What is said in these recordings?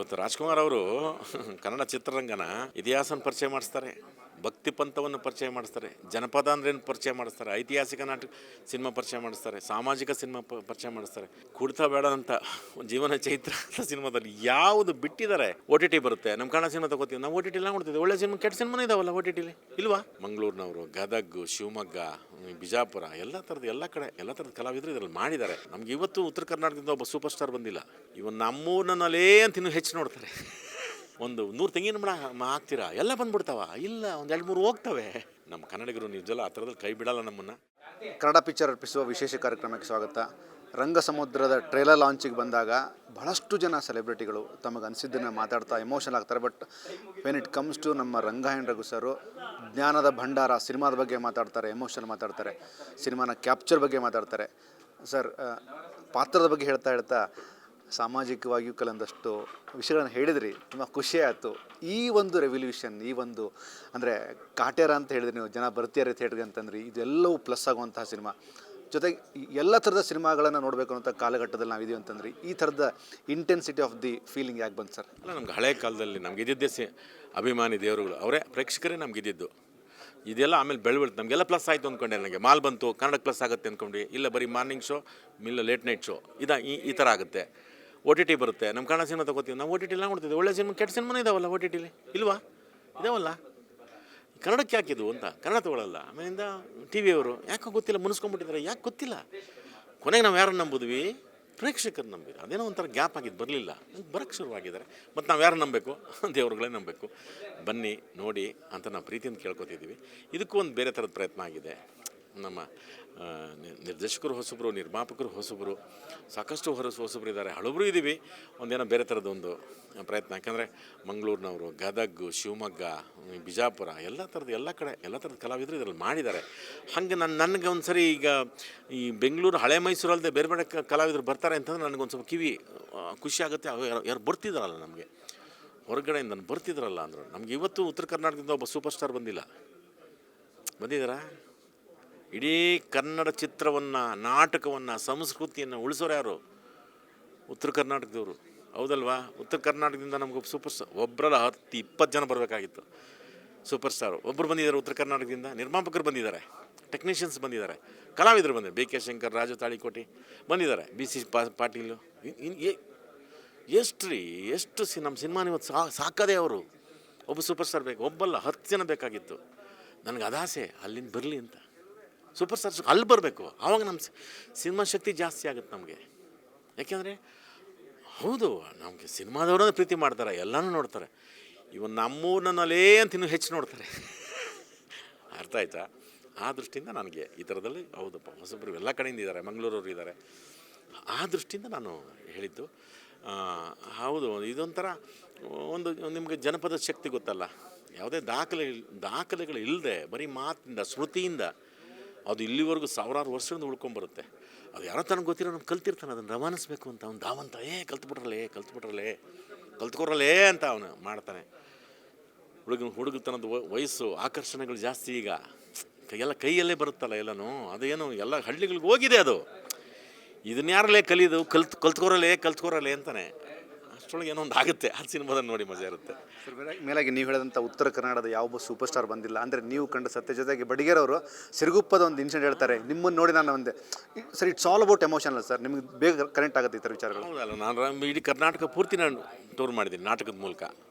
ಇವತ್ತು ರಾಜ್ಕುಮಾರ್ ಅವರು ಕನ್ನಡ ಚಿತ್ರರಂಗನ ಇತಿಹಾಸನ ಪರಿಚಯ ಮಾಡಿಸ್ತಾರೆ, ಭಕ್ತಿ ಪಂಥವನ್ನು ಪರಿಚಯ ಮಾಡಿಸ್ತಾರೆ, ಜನಪದ ಅಂದ್ರೇನು ಪರಿಚಯ ಮಾಡಿಸ್ತಾರೆ, ಐತಿಹಾಸಿಕ ನಾಟಕ ಸಿನಿಮಾ ಪರಿಚಯ ಮಾಡಿಸ್ತಾರೆ, ಸಾಮಾಜಿಕ ಸಿನಿಮಾ ಪರಿಚಯ ಮಾಡಿಸ್ತಾರೆ. ಕುಡ್ತಾ ಬೇಡ ಅಂತ ಜೀವನ ಚೈತ್ರ ಅಂತ ಸಿನಿಮಾದಲ್ಲಿ ಯಾವುದು ಬಿಟ್ಟಿದ್ದಾರೆ. ಓ ಟಿ ಟಿ ಬರುತ್ತೆ, ನಮ್ಮ ಕನ್ನಡ ಸಿನಿಮಾ ತಗೋತೀವಿ, ನಾವು ಓ ಟಿ ಟಿಲಿ ನೋಡ್ತಿದ್ವಿ. ಒಳ್ಳೆ ಸಿನಿಮಾ ಕೆಟ್ಟ ಸಿನಿಮಾನೇ ಇದಾವಲ್ಲ ಓ ಟಿ ಟಿಲಿ, ಇಲ್ವಾ? ಮಂಗಳೂರಿನವರು, ಗದಗ್, ಶಿವಮೊಗ್ಗ, ಬಿಜಾಪುರ ಎಲ್ಲ ಥರದ ಎಲ್ಲ ಕಡೆ ಎಲ್ಲ ಥರದ ಕಲಾವಿದರು ಇದರಲ್ಲಿ ಮಾಡಿದ್ದಾರೆ. ನಮ್ಗೆ ಇವತ್ತು ಉತ್ತರ ಕರ್ನಾಟಕದಿಂದ ಒಬ್ಬ ಸೂಪರ್ ಸ್ಟಾರ್ ಬಂದಿಲ್ಲ. ಇವನ್ ನಮ್ಮೂರಿನಲ್ಲೇ ಅಂತ ಇನ್ನೂ ಹೆಚ್ಚು ನೋಡ್ತಾರೆ. ಒಂದು 100 ತೆಂಗಿನ ಮರ ಹಾಕ್ತೀರಾ, ಎಲ್ಲ ಬಂದ್ಬಿಡ್ತಾವ? ಇಲ್ಲ, ಒಂದು 2-3 ಹೋಗ್ತವೆ. ನಮ್ಮ ಕನ್ನಡಿಗರು ನಿಜಲ್ಲ ಆ ಥರದಲ್ಲಿ ಕೈ ಬಿಡಲ್ಲ ನಮ್ಮನ್ನು. ಕನ್ನಡ ಪಿಕ್ಚರ್ ಅರ್ಪಿಸುವ ವಿಶೇಷ ಕಾರ್ಯಕ್ರಮಕ್ಕೆ ಸ್ವಾಗತ. ರಂಗ ಸಮುದ್ರದ ಟ್ರೇಲರ್ ಲಾಂಚಿಗೆ ಬಂದಾಗ ಬಹಳಷ್ಟು ಜನ ಸೆಲೆಬ್ರಿಟಿಗಳು ತಮಗೆ ಅನಿಸಿದ್ದನ್ನು ಮಾತಾಡ್ತಾ ಎಮೋಷನಲ್ ಆಗ್ತಾರೆ. But when it comes to ನಮ್ಮ ರಂಗಾಯಣ ರಘು ಸರು, ಜ್ಞಾನದ ಭಂಡಾರ ಸಿನಿಮಾದ ಬಗ್ಗೆ ಮಾತಾಡ್ತಾರೆ, ಎಮೋಷನಲ್ ಮಾತಾಡ್ತಾರೆ, ಸಿನಿಮಾನ ಕ್ಯಾಪ್ಚರ್ ಬಗ್ಗೆ ಮಾತಾಡ್ತಾರೆ. ಸರ್, ಪಾತ್ರದ ಬಗ್ಗೆ ಹೇಳ್ತಾ ಸಾಮಾಜಿಕವಾಗಿಯೂ ಕೆಲವೊಂದಷ್ಟು ವಿಷಯಗಳನ್ನು ಹೇಳಿದ್ರಿ, ತುಂಬ ಖುಷಿ ಆಯಿತು. ಈ ಒಂದು ರೆವಲ್ಯೂಷನ್, ಈ ಒಂದು ಅಂದರೆ ಕಾಟೇರ ಅಂತ ಹೇಳಿದ್ರಿ ನೀವು, ಜನ ಬರ್ತಿದ್ದಾರೆ ಥಿಯೇಟ್ರಿಗೆ ಅಂತಂದ್ರಿ, ಇದೆಲ್ಲವೂ ಪ್ಲಸ್ ಆಗುವಂತಹ ಸಿನಿಮಾ. ಜೊತೆಗೆ ಎಲ್ಲ ಥರದ ಸಿನಿಮಾಗಳನ್ನು ನೋಡಬೇಕು ಅಂತ ಕಾಲಘಟ್ಟದಲ್ಲಿ ನಾವಿದೀವಿ ಅಂತಂದ್ರಿ. ಈ ಥರದ ಇಂಟೆನ್ಸಿಟಿ ಆಫ್ ದಿ ಫೀಲಿಂಗ್ ಯಾಕೆ ಬಂತು ಸರ್? ಅಲ್ಲ, ನಮ್ಗೆ ಹಳೆ ಕಾಲದಲ್ಲಿ ನಮ್ಗೆ ಇದ್ದಿದ್ದೇ ಅಭಿಮಾನಿ ದೇವರುಗಳು ಅವರೇ, ಪ್ರೇಕ್ಷಕರೇ ನಮ್ಗೆ ಇದ್ದಿದ್ದು. ಇದೆಲ್ಲ ಆಮೇಲೆ ಬೆಳೆಬೀಳ್ತು, ನಮಗೆಲ್ಲ ಪ್ಲಸ್ ಆಯಿತು ಅಂದ್ಕೊಂಡೆ. ನನಗೆ ಮಾಲ್ ಬಂತು, ಕನ್ನಡಕ್ಕೆ ಪ್ಲಸ್ ಆಗುತ್ತೆ ಅಂದ್ಕೊಂಡು. ಇಲ್ಲ, ಬರೀ ಮಾರ್ನಿಂಗ್ ಶೋ, ಇಲ್ಲ ಲೇಟ್ ನೈಟ್ ಶೋ, ಈ ಥರ ಆಗುತ್ತೆ. ಓ ಟಿ ಟಿ ಬರುತ್ತೆ, ನಮ್ಮ ಕನ್ನಡ ಸಿನಿಮಾ ತಗೋತೀವಿ, ನಾವು ಓ ಟಿ ಟಿಲಿ ನೋಡ್ತಿದ್ವಿ. ಒಳ್ಳೆ ಸಿನಿಮಾ ಕೆಟ್ಟ ಸಿನಿಮಾನೇ ಇದಾವಲ್ಲ ಓ ಟಿ ಟಿಲಿ, ಇಲ್ವಾ? ಇದಾವಲ್ಲ. ಕನ್ನಡಕ್ಕೆ ಯಾಕಿದು ಅಂತ ಕನ್ನಡ ತೊಗೊಳ್ಳಲ್ಲ. ಆಮೇಲಿಂದ ಟಿ ವಿಯವರು ಯಾಕೆ ಗೊತ್ತಿಲ್ಲ ಮುನಿಸ್ಕೊಂಡ್ಬಿಟ್ಟಿದ್ದಾರೆ, ಯಾಕೆ ಗೊತ್ತಿಲ್ಲ. ಕೊನೆಗೆ ನಾವು ಯಾರನ್ನು ನಂಬಿದ್ವಿ? ಪ್ರೇಕ್ಷಕರು ನಂಬಿದ್ರು. ಅದೇನೋ ಒಂಥರ ಗ್ಯಾಪ್ ಆಗಿದ್ದು, ಬರಲಿಲ್ಲ, ಬರೋಕ್ಕೆ ಶುರುವಾಗಿದ್ದಾರೆ. ಮತ್ತು ನಾವು ಯಾರು ನಂಬಬೇಕು? ದೇವ್ರುಗಳೇ ನಂಬಬೇಕು. ಬನ್ನಿ ನೋಡಿ ಅಂತ ನಾವು ಪ್ರೀತಿಯಿಂದ ಕೇಳ್ಕೊತಿದ್ದೀವಿ. ಇದಕ್ಕೂ ಒಂದು ಬೇರೆ ಥರದ ಪ್ರಯತ್ನ ಆಗಿದೆ. ನಮ್ಮ ನಿರ್ದೇಶಕರು ಹೊಸಬ್ರು, ನಿರ್ಮಾಪಕರು ಹೊಸಬ್ರು, ಸಾಕಷ್ಟು ಹೊಸಬ್ರು ಇದ್ದಾರೆ, ಹಳಬ್ರು ಇದ್ದೀವಿ. ಒಂದೇನೋ ಬೇರೆ ಥರದೊಂದು ಪ್ರಯತ್ನ. ಯಾಕಂದರೆ ಮಂಗಳೂರಿನವರು, ಗದಗ್, ಶಿವಮೊಗ್ಗ, ಬಿಜಾಪುರ ಎಲ್ಲ ಕಡೆ ಎಲ್ಲ ಥರದ ಕಲಾವಿದರು ಇದರಲ್ಲಿ ಮಾಡಿದ್ದಾರೆ. ಹಾಗೆ ನನಗೆ ಒಂದು ಸರಿ ಈಗ ಈ ಬೆಂಗಳೂರು, ಹಳೆ ಮೈಸೂರಲ್ಲದೆ ಬೇರೆ ಬೇರೆ ಕಲಾವಿದರು ಬರ್ತಾರೆ ಅಂತಂದ್ರೆ ನನಗೊಂದು ಸ್ವಲ್ಪ ಕಿವಿ ಖುಷಿ ಆಗುತ್ತೆ. ಯಾರು ಬರ್ತಿದ್ದಾರಲ್ಲ, ನಮಗೆ ಹೊರಗಡೆಯಿಂದ ಬರ್ತಿದ್ರಲ್ಲ ಅಂದರು. ನಮ್ಗೆ ಇವತ್ತು ಉತ್ತರ ಕರ್ನಾಟಕದಿಂದ ಒಬ್ಬ ಸೂಪರ್ ಸ್ಟಾರ್ ಬಂದಿದ್ದಾರಾ? ಇಡೀ ಕನ್ನಡ ಚಿತ್ರವನ್ನು, ನಾಟಕವನ್ನು, ಸಂಸ್ಕೃತಿಯನ್ನು ಉಳಿಸೋರು ಯಾರು? ಉತ್ತರ ಕರ್ನಾಟಕದವರು, ಹೌದಲ್ವಾ? ಉತ್ತರ ಕರ್ನಾಟಕದಿಂದ ನಮಗೊಬ್ಬ ಸೂಪರ್ ಸ್ಟಾರ್, ಒಬ್ಬರಲ್ಲ 10-20 ಜನ ಬರಬೇಕಾಗಿತ್ತು ಸೂಪರ್ ಸ್ಟಾರು. ಒಬ್ಬರು ಬಂದಿದ್ದಾರೆ ಉತ್ತರ ಕರ್ನಾಟಕದಿಂದ, ನಿರ್ಮಾಪಕರು ಬಂದಿದ್ದಾರೆ, ಟೆಕ್ನಿಷಿಯನ್ಸ್ ಬಂದಿದ್ದಾರೆ, ಕಲಾವಿದರು ಬಂದಿದ್ದಾರೆ, ಬಿ ಕೆ ಶಂಕರ್, ರಾಜು ತಾಳಿಕೋಟಿ ಬಂದಿದ್ದಾರೆ, ಬಿ ಸಿ ಪಾಟೀಲು. ಎಷ್ಟು ನಮ್ಮ ಸಿನಿಮಾನ ಇವತ್ತು ಸಾಕದೇ. ಅವರು ಒಬ್ಬ ಸೂಪರ್ ಸ್ಟಾರ್ ಬೇಕು, ಒಬ್ಬಲ್ಲ 10 ಜನ ಬೇಕಾಗಿತ್ತು. ನನಗೆ ಅದಾಸೆ ಅಲ್ಲಿಂದ ಬರಲಿ ಅಂತ. ಸೂಪರ್ ಸ್ಟಾರ್ಸ್ ಅಲ್ಲಿ ಬರಬೇಕು, ಆವಾಗ ನಮ್ಮ ಸಿನಿಮಾ ಶಕ್ತಿ ಜಾಸ್ತಿ ಆಗುತ್ತೆ ನಮಗೆ. ಯಾಕೆಂದರೆ ಹೌದು, ನಮಗೆ ಸಿನಿಮಾದವ್ರನ್ನ ಪ್ರೀತಿ ಮಾಡ್ತಾರೆ, ಎಲ್ಲನೂ ನೋಡ್ತಾರೆ. ಇವನ್ ನಮ್ಮೂರಿನಲ್ಲೇ ಅಂತ ಇನ್ನೂ ಹೆಚ್ಚು ನೋಡ್ತಾರೆ. ಅರ್ಥ ಆಯ್ತಾ? ಆ ದೃಷ್ಟಿಯಿಂದ ನನಗೆ ಈ ಥರದಲ್ಲಿ ಹೌದಪ್ಪ, ಹೊಸಬ್ರು ಎಲ್ಲ ಕಡೆಯಿಂದ ಇದ್ದಾರೆ, ಮಂಗಳೂರವ್ರು ಇದ್ದಾರೆ. ಆ ದೃಷ್ಟಿಯಿಂದ ನಾನು ಹೇಳಿದ್ದು. ಹೌದು, ಇದೊಂಥರ ಒಂದು ನಿಮಗೆ ಜನಪದ ಶಕ್ತಿ ಗೊತ್ತಲ್ಲ. ಯಾವುದೇ ದಾಖಲೆಗಳು ಇಲ್ಲದೆ ಬರೀ ಮಾತಿಂದ, ಸ್ಮೃತಿಯಿಂದ ಅದು ಇಲ್ಲಿವರೆಗೂ ಸಾವಿರಾರು ವರ್ಷದಿಂದ ಉಳ್ಕೊಂಬರುತ್ತೆ. ಅದು ಯಾರೋ ತನಗೆ ಗೊತ್ತಿರೋ ನಮ್ಗೆ ಕಲ್ತಿರ್ತಾನೆ, ಅದನ್ನು ರವಾನಿಸ್ಬೇಕು ಅಂತ ಅವ್ನು ಧಾವಂತ ಕಲ್ತ್ಕೊರಲೇ ಅಂತ ಅವನು ಮಾಡ್ತಾನೆ. ಹುಡುಗತನದ ವಯಸ್ಸು, ಆಕರ್ಷಣೆಗಳು ಜಾಸ್ತಿ. ಈಗ ಕೈಯಲ್ಲೇ ಬರುತ್ತಲ್ಲ ಎಲ್ಲನೂ, ಅದೇನು ಎಲ್ಲ ಹಳ್ಳಿಗಳಿಗೆ ಹೋಗಿದೆ ಅದು. ಇದನ್ಯಾರಲ್ಲೇ ಕಲಿಯೋದು? ಕಲ್ತ್ಕೊರಲೇ ಅಂತಾನೆ. ಅಷ್ಟರೊಳಗೆ ಏನೋ ಒಂದು ಆಗುತ್ತೆ. ಆ ಸಿನಿಮಾದಲ್ಲಿ ನೋಡಿ ಮಜಾ ಇರುತ್ತೆ. ಮೇಲಾಗಿ ನೀವು ಹೇಳಿದಂಥ ಉತ್ತರ ಕನ್ನಡದ ಯಾವ ಸೂಪರ್ ಸ್ಟಾರ್ ಬಂದಿಲ್ಲ ಅಂದರೆ ನೀವು ಕಂಡ ಸತ್ಯ. ಜೊತೆಗೆ ಬಡಿಗೇರವರು ಸಿರುಗುಪ್ಪದ ಒಂದು ಇನ್ಸಿಡೆಂಟ್ ಹೇಳ್ತಾರೆ, ನಿಮ್ಮನ್ನು ನೋಡಿ ನಾನು ಒಂದೇ sir, it's all about emotional sir. ನಿಮಗೆ ಬೇಗ ಕನೆಕ್ಟ್ ಆಗುತ್ತೆ ಈ ಥರ ವಿಚಾರಗಳು. ಹೌದಲ್ಲ, ನಾನು ಇಡೀ ಕರ್ನಾಟಕ ಪೂರ್ತಿ ನಾನು ಟೂರ್ ಮಾಡಿದ್ದೀನಿ, ನಾಟಕದ ಮೂಲಕ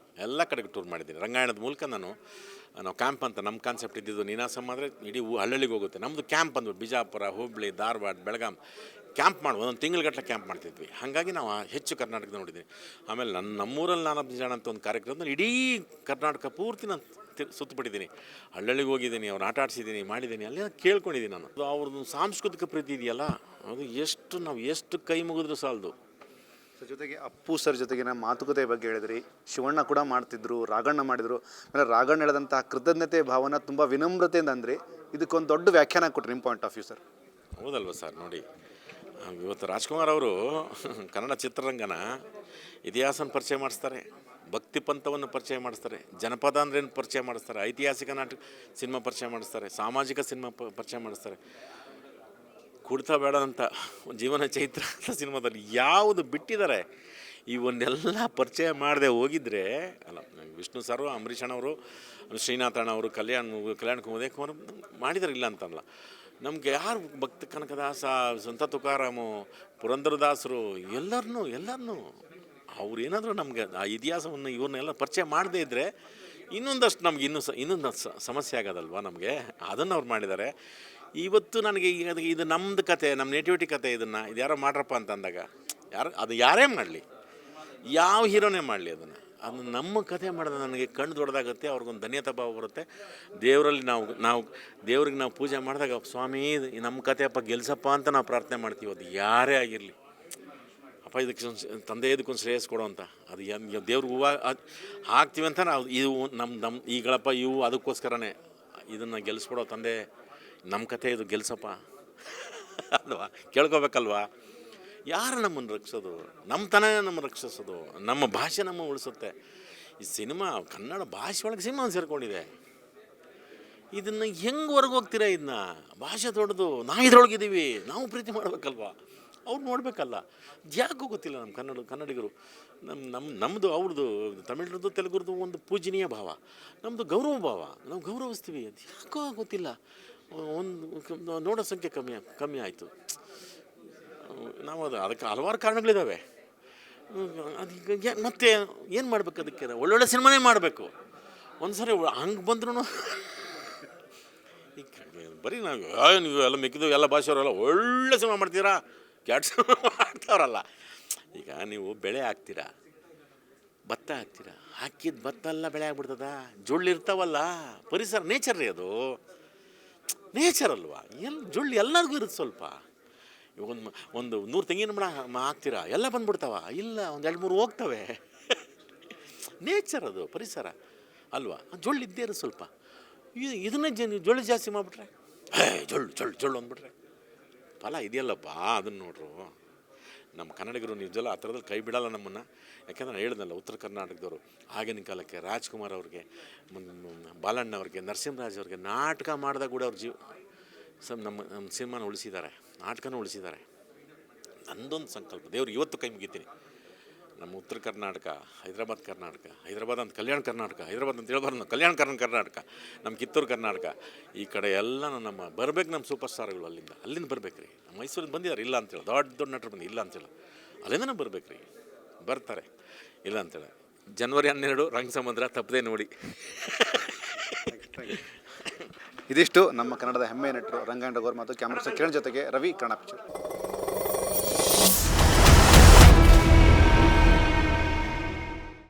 ಎಲ್ಲ ಕಡೆಗೆ ಟೂರ್ ಮಾಡಿದ್ದೀನಿ. ರಂಗಾಯಣದ ಮೂಲಕ ನಾವು ಕ್ಯಾಂಪ್ ಅಂತ ನಮ್ಮ ಕಾನ್ಸೆಪ್ಟ್ ಇದ್ದಿದ್ದು. ನೀನಾಸಮ್ ಅಂದರೆ ಇಡೀ ಹಳ್ಳಿಗೆ ಹೋಗುತ್ತೆ. ನಮ್ಮದು ಕ್ಯಾಂಪ್ ಅಂದ್ಬಿಟ್ಟು ಬಿಜಾಪುರ, ಹುಬ್ಬಳ್ಳಿ, ಧಾರವಾಡ, ಬೆಳಗಾಂ ಕ್ಯಾಂಪ್ ಮಾಡುವ, ಒಂದು ತಿಂಗಳಗಟ್ಟಲೆ ಕ್ಯಾಂಪ್ ಮಾಡ್ತಿದ್ವಿ. ಹಾಗಾಗಿ ನಾವು ಹೆಚ್ಚು ಕರ್ನಾಟಕದ ನೋಡಿದ್ದೀನಿ. ಆಮೇಲೆ ನಮ್ಮೂರಲ್ಲಿ ನಾನು ಜಾಣ ಅಂತ ಒಂದು ಕಾರ್ಯಕ್ರಮದಲ್ಲಿ ಇಡೀ ಕರ್ನಾಟಕ ಪೂರ್ತಿ ನಾನು ಸುತ್ತಬಿಟ್ಟಿದ್ದೀನಿ, ಹಳ್ಳಿಗೆ ಹೋಗಿದ್ದೀನಿ, ಅವ್ರು ಆಟ ಆಡಿಸಿದ್ದೀನಿ, ಮಾಡಿದ್ದೀನಿ, ಅಲ್ಲೇ ಕೇಳ್ಕೊಂಡಿದ್ದೀನಿ ನಾನು. ಅವ್ರದ್ದು ಸಾಂಸ್ಕೃತಿಕ ಪ್ರೀತಿ ಇದೆಯಲ್ಲ, ಅದು ನಾವು ಎಷ್ಟು ಕೈ ಮುಗಿದ್ರು ಸಾಲದು. ಜೊತೆಗೆ ಅಪ್ಪು ಸರ್ ಜೊತೆಗಿನ ಮಾತುಕತೆ ಬಗ್ಗೆ ಹೇಳಿದ್ರಿ, ಶಿವಣ್ಣ ಕೂಡ ಮಾಡ್ತಿದ್ರು, ರಾಘಣ್ಣ ಮಾಡಿದರು. ಆಮೇಲೆ ರಾಘಣ್ಣ ಹೇಳಿದಂತಹ ಕೃತಜ್ಞತೆ ಭಾವನ ತುಂಬ ವಿನಮ್ರತೆಯಿಂದ ಅಂದ್ರಿ. ಇದಕ್ಕೊಂದು ದೊಡ್ಡ ವ್ಯಾಖ್ಯಾನ ಕೊಟ್ಟರು ನಿಮ್ಮ ಪಾಯಿಂಟ್ ಆಫ್ ವ್ಯೂ ಸರ್. ಹೌದಲ್ವ ಸರ್? ನೋಡಿ, ಇವತ್ತು ರಾಜ್ಕುಮಾರ್ ಅವರು ಕನ್ನಡ ಚಿತ್ರರಂಗನ ಇತಿಹಾಸನ ಪರಿಚಯ ಮಾಡಿಸ್ತಾರೆ, ಭಕ್ತಿ ಪಂಥವನ್ನು ಪರಿಚಯ ಮಾಡಿಸ್ತಾರೆ, ಜನಪದ ಅಂದ್ರೇನು ಪರಿಚಯ ಮಾಡಿಸ್ತಾರೆ, ಐತಿಹಾಸಿಕ ನಾಟಕ ಸಿನಿಮಾ ಪರಿಚಯ ಮಾಡಿಸ್ತಾರೆ, ಸಾಮಾಜಿಕ ಸಿನಿಮಾ ಪರಿಚಯ ಮಾಡಿಸ್ತಾರೆ. ಕುಡ್ತಾ ಬೇಡ ಅಂತ ಜೀವನ ಚೈತ್ರ ಅಂತ ಸಿನಿಮಾದಲ್ಲಿ ಯಾವುದು ಬಿಟ್ಟಿದ್ದಾರೆ. ಇವನ್ನೆಲ್ಲ ಪರಿಚಯ ಮಾಡದೆ ಹೋಗಿದ್ರೆ ಅಲ್ಲ, ವಿಷ್ಣು ಸರ್, ಅಂಬರೀಷ್ ಅಣ್ಣವರು, ಶ್ರೀನಾಥ್ ಅಣ್ಣವರು, ಕಲ್ಯಾಣ್ ಕುಮಾರ್ ಕುಮಾರ್ ಮಾಡಿದಾರೆ, ಇಲ್ಲ ಅಂತಲ್ಲ. ನಮಗೆ ಯಾರು ಭಕ್ತ ಕನಕದಾಸ, ಸಂತ ತುಕಾರಾಮು, ಪುರಂದರದಾಸರು ಎಲ್ಲರನ್ನೂ ಅವ್ರು ಏನಾದರೂ ನಮಗೆ ಆ ಇತಿಹಾಸವನ್ನು ಇವ್ರನ್ನೆಲ್ಲ ಪರಿಚಯ ಮಾಡದೇ ಇದ್ದರೆ ಇನ್ನೊಂದಷ್ಟು ನಮ್ಗೆ ಇನ್ನೊಂದು ಸಮಸ್ಯೆ ಆಗೋದಲ್ವ ನಮಗೆ. ಅದನ್ನು ಅವ್ರು ಮಾಡಿದ್ದಾರೆ. ಇವತ್ತು ನನಗೆ ಇದು ನಮ್ಮದು ಕತೆ, ನಮ್ಮ ನೇಟಿವಿಟಿ ಕತೆ, ಇದು ಯಾರೋ ಮಾಡ್ರಪ್ಪ ಅಂತ ಅಂದಾಗ ಯಾರೇ ಮಾಡಲಿ, ಯಾವ ಹೀರೋನೇ ಮಾಡಲಿ, ಅದನ್ನು ನಮ್ಮ ಕತೆ ಮಾಡಿದ್ರೆ ನನಗೆ ಕಣ್ಣು ದೊಡ್ಡದಾಗುತ್ತೆ, ಅವ್ರಿಗೊಂದು ಧನ್ಯತಾ ಭಾವ ಬರುತ್ತೆ. ದೇವರಲ್ಲಿ ನಾವು ದೇವ್ರಿಗೆ ನಾವು ಪೂಜೆ ಮಾಡಿದಾಗ ಸ್ವಾಮಿ ನಮ್ಮ ಕತೆಯಪ್ಪ ಗೆಲ್ಸಪ್ಪ ಅಂತ ನಾವು ಪ್ರಾರ್ಥನೆ ಮಾಡ್ತೀವಿ. ಅದು ಯಾರೇ ಆಗಿರಲಿ, ಅಪ್ಪ ಇದಕ್ಕೆ ತಂದೆ ಇದಕ್ಕೊಂದು ಶ್ರೇಯಸ್ ಕೊಡೋ ಅಂತ, ಅದು ದೇವ್ರಿಗೆ ಹೂವು ಹಾಕ್ತೀವಿ ಅಂತ ನಾವು ಇದು ನಮ್ಮ ಈಗಳಪ್ಪ ಇವು ಅದಕ್ಕೋಸ್ಕರನೇ ಇದನ್ನು ಗೆಲ್ಲಿಸ್ಕೊಡೋ ತಂದೆ, ನಮ್ಮ ಕತೆ ಇದು ಗೆಲ್ಸಪ್ಪ ಅಲ್ವಾ, ಕೇಳ್ಕೊಬೇಕಲ್ವಾ. ಯಾರು ನಮ್ಮನ್ನು ರಕ್ಷಿಸೋದು? ನಮ್ಮ ತನ ನಮ್ಮನ್ನು ರಕ್ಷಿಸೋದು, ನಮ್ಮ ಭಾಷೆ ನಮ್ಮ ಉಳಿಸುತ್ತೆ. ಈ ಸಿನಿಮಾ ಕನ್ನಡ ಭಾಷೆ ಒಳಗೆ ಸಿನಿಮಾ ಸೇರ್ಕೊಂಡಿದೆ. ಇದನ್ನು ಹೆಂಗೆ ಹೊರಗೆ ಹೋಗ್ತೀರಾ? ಇದನ್ನ ಭಾಷೆ ದೊಡ್ಡದು, ನಾವು ಇದ್ರೊಳಗಿದ್ದೀವಿ, ನಾವು ಪ್ರೀತಿ ಮಾಡಬೇಕಲ್ವ, ಅವ್ರು ನೋಡಬೇಕಲ್ಲ. ಯಾಕೋ ಗೊತ್ತಿಲ್ಲ ನಮ್ಮ ಕನ್ನಡಿಗರು. ನಮ್ಮದು ಅವ್ರದ್ದು ತಮಿಳ್ರದ್ದು ತೆಲುಗುರದ್ದು ಒಂದು ಪೂಜನೀಯ ಭಾವ, ನಮ್ಮದು ಗೌರವ ಭಾವ, ನಾವು ಗೌರವಿಸ್ತೀವಿ. ಅದು ಯಾಕೋ ಗೊತ್ತಿಲ್ಲ, ಒಂದು ನೋಡೋ ಸಂಖ್ಯೆ ಕಮ್ಮಿ ಆಯಿತು. ನಾವು ಅದಕ್ಕೆ ಹಲವಾರು ಕಾರಣಗಳಿದ್ದಾವೆ. ಅದಕ್ಕೆ ಮತ್ತೆ ಏನು ಮಾಡಬೇಕು? ಅದಕ್ಕೆ ಒಳ್ಳೊಳ್ಳೆ ಸಿನಿಮಾನೇ ಮಾಡಬೇಕು. ಒಂದು ಸರಿ ಹಂಗೆ ಬಂದ್ರೂ ಬರೀ ನೀವು ಎಲ್ಲ ಮಿಕ್ಕಿದ್ದು ಎಲ್ಲ ಭಾಷೆಯವರೆಲ್ಲ ಒಳ್ಳೆ ಸಿನಿಮಾ ಮಾಡ್ತೀರಾ, ಕೆಟ್ಟ ಸಿನಿಮಾ ಮಾಡ್ತಾವ್ರಲ್ಲ. ಈಗ ನೀವು ಬೆಳೆ ಹಾಕ್ತೀರಾ, ಭತ್ತ ಹಾಕ್ತೀರಾ, ಹಾಕಿದ ಭತ್ತ ಎಲ್ಲ ಬೆಳೆ ಆಗ್ಬಿಡ್ತದ? ಜೊಳ್ಳಿರ್ತಾವಲ್ಲ, ಪರಿಸರ ನೇಚರ್ ರೀ, ಅದು ನೇಚರ್ ಅಲ್ವಾ. ಜೊಳ್ಳು ಎಲ್ಲರಿಗೂ ಇರುತ್ತೆ ಸ್ವಲ್ಪ. ಇವಾಗ ಒಂದು 100 ತೆಂಗಿನ ಮರ ಹಾಕ್ತೀರಾ, ಎಲ್ಲ ಬಂದ್ಬಿಡ್ತಾವ? ಇಲ್ಲ, ಒಂದು 2-3 ಹೋಗ್ತವೆ. ನೇಚರ್ ಅದು, ಪರಿಸರ ಅಲ್ವಾ. ಜೊಳ್ಳು ಇದ್ದೇ ಇರೋದು ಸ್ವಲ್ಪ. ಇದನ್ನೇ ಜೊಳ್ಳು ಜಾಸ್ತಿ ಮಾಡಿಬಿಟ್ರೆ ಜೊಳ್ಳು ಅಂದ್ಬಿಟ್ರೆ ಫಲ ಇದೆಯಲ್ಲಪ್ಪ. ಅದನ್ನು ನೋಡ್ರು ನಮ್ಮ ಕನ್ನಡಿಗರು ನಿಜಲ್ಲ ಆ ಥರದಲ್ಲಿ ಕೈ ಬಿಡಲ್ಲ ನಮ್ಮನ್ನು. ಯಾಕೆಂದ್ರೆ ನಾನು ಹೇಳಿದ್ನಲ್ಲ, ಉತ್ತರ ಕರ್ನಾಟಕದವರು ಆಗಿನ ಕಾಲಕ್ಕೆ ರಾಜ್ಕುಮಾರ್ ಅವ್ರಿಗೆ, ಬಾಲಣ್ಣ ಅವ್ರಿಗೆ, ನರಸಿಂಹರಾಜ್ ಅವ್ರಿಗೆ ನಾಟಕ ಮಾಡಿದಾಗ ಕೂಡ ಅವ್ರ ನಮ್ಮ ಸಿನಿಮಾನ ಉಳಿಸಿದ್ದಾರೆ, ನಾಟಕನೂ ಉಳಿಸಿದ್ದಾರೆ. ನಂದೊಂದು ಸಂಕಲ್ಪ, ದೇವ್ರು ಇವತ್ತು ಕೈ ಮುಗಿತೀನಿ. ನಮ್ಮ ಉತ್ತರ ಕರ್ನಾಟಕ, ಹೈದರಾಬಾದ್ ಅಂತ ಕಲ್ಯಾಣ ಕರ್ನಾಟಕ, ಹೈದರಾಬಾದ್ ಅಂತ ಹೇಳ್ಬಾರ್ದು, ಕಲ್ಯಾಣ ಕರ್ನಾಟಕ, ನಮ್ಮ ಕಿತ್ತೂರು ಕರ್ನಾಟಕ, ಈ ಕಡೆ ಎಲ್ಲ ನಮ್ಮ ಬರಬೇಕು. ನಮ್ಮ ಸೂಪರ್ ಸ್ಟಾರ್ಗಳು ಅಲ್ಲಿಂದ ಬರ್ಬೇಕು ರೀ. ನಮ್ಮ ಮೈಸೂರಿಗೆ ಬಂದಿದ್ದಾರೆ, ಇಲ್ಲ ಅಂತೇಳಿ, ದೊಡ್ಡ ನಟರು ಬಂದು ಇಲ್ಲ ಅಂತೇಳಿ, ಅಲ್ಲಿಂದನೇ ಬರ್ಬೇಕು ರೀ. ಬರ್ತಾರೆ, ಇಲ್ಲ ಅಂತೇಳಿ. ಜನವರಿ 12 ರಂಗ ಸಮುದ್ರ ತಪ್ಪದೆ ನೋಡಿ. ಇದಿಷ್ಟು ನಮ್ಮ ಕನ್ನಡದ ಹೆಮ್ಮೆಯ ನಟರು ರಂಗಾಯಣ ಗೌರ್ ಮತ್ತು ಕ್ಯಾಮ್ರಾ ಕಿರಣ್ ಜೊತೆಗೆ ರವಿ, ಕನ್ನಡ ಪಿಕ್ಚರ್.